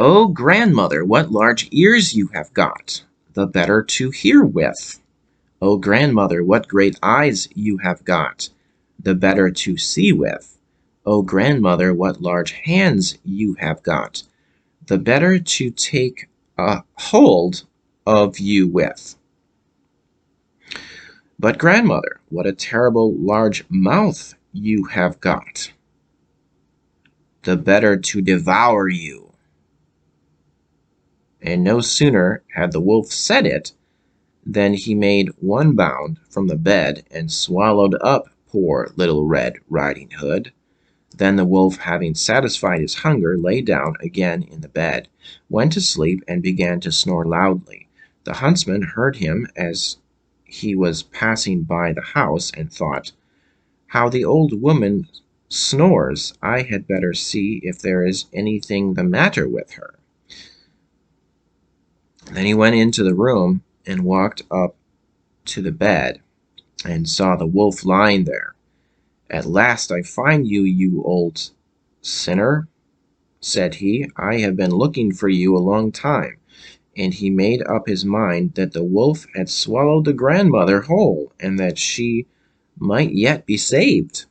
"Oh, grandmother, what large ears you have got, the better to hear with. Oh, grandmother, what great eyes you have got, the better to see with. Oh, grandmother, what large hands you have got, the better to take a hold of you with. But, grandmother, what a terrible large mouth you have got, the better to devour you." And no sooner had the wolf said it than he made one bound from the bed and swallowed up poor Little Red Riding Hood. Then the wolf, having satisfied his hunger, lay down again in the bed, went to sleep, and began to snore loudly. The huntsman heard him as he was passing by the house, and thought, "How the old woman snores! I had better see if there is anything the matter with her." Then he went into the room and walked up to the bed, and saw the wolf lying there. "At last I find you, you old sinner," said he. "I have been looking for you a long time." And he made up his mind that the wolf had swallowed the grandmother whole, and that she might yet be saved.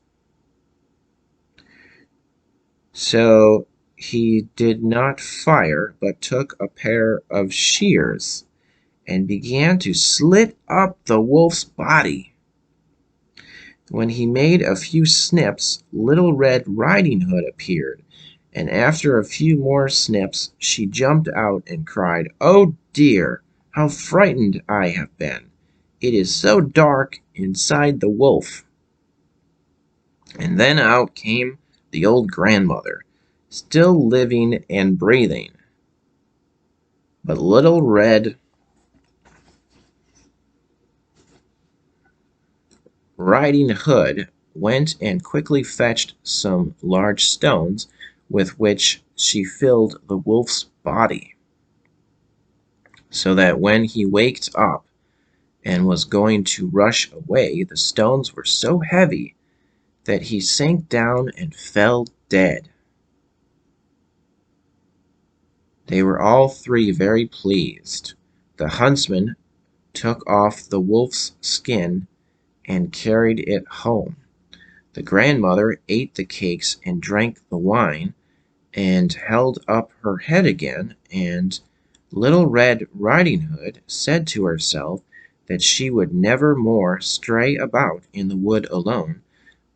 So he did not fire, but took a pair of shears and began to slit up the wolf's body. When he made a few snips, Little Red Riding Hood appeared, and after a few more snips she jumped out and cried, "Oh dear, how frightened I have been! It is so dark inside the wolf." And then out came the old grandmother, still living and breathing. But Little Red Riding Hood went and quickly fetched some large stones, with which she filled the wolf's body, so that when he waked up and was going to rush away, the stones were so heavy that he sank down and fell dead. They were all three very pleased. The huntsman took off the wolf's skin and carried it home. The grandmother ate the cakes and drank the wine, and held up her head again, and Little Red Riding Hood said to herself that she would never more stray about in the wood alone,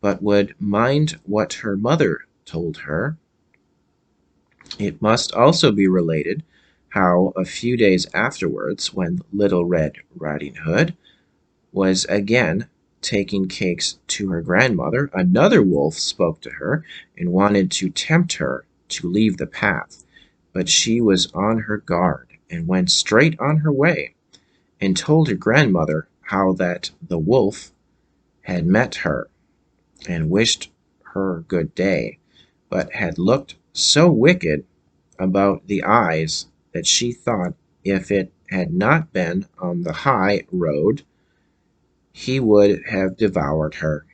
but would mind what her mother told her. It must also be related how a few days afterwards, when Little Red Riding Hood was again taking cakes to her grandmother, another wolf spoke to her and wanted to tempt her to leave the path, but she was on her guard and went straight on her way, and told her grandmother how that the wolf had met her and wished her good day, but had looked so wicked about the eyes that she thought if it had not been on the high road he would have devoured her.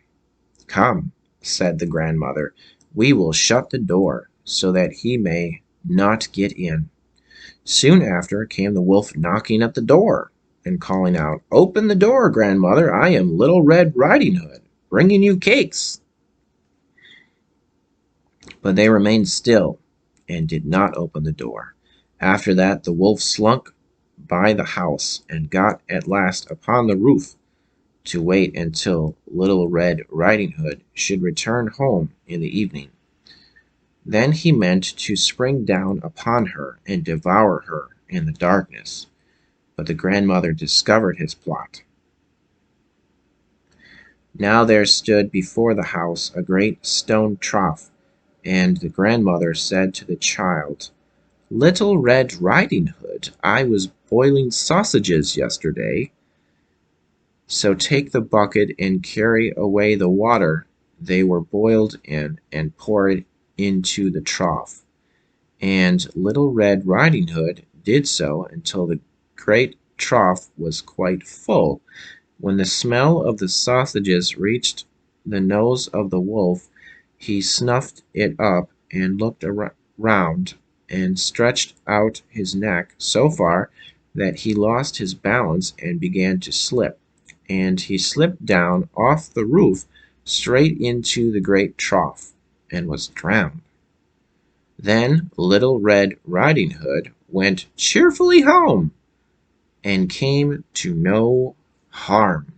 "Come," said the grandmother, "we will shut the door, so that he may not get in." Soon after came the wolf knocking at the door, and calling out, "Open the door, grandmother, I am Little Red Riding Hood, bringing you cakes." But they remained still, and did not open the door. After that the wolf slunk by the house, and got at last upon the roof, to wait until Little Red Riding Hood should return home in the evening. Then he meant to spring down upon her and devour her in the darkness, but the grandmother discovered his plot. Now there stood before the house a great stone trough, and the grandmother said to the child, "Little Red Riding Hood, I was boiling sausages yesterday, so take the bucket and carry away the water they were boiled in, and pour it into the trough." And Little Red Riding Hood did so until the great trough was quite full. When the smell of the sausages reached the nose of the wolf, he snuffed it up and looked round and stretched out his neck so far that he lost his balance and began to slip, and he slipped down off the roof straight into the great trough and was drowned. Then Little Red Riding Hood went cheerfully home and came to no harm.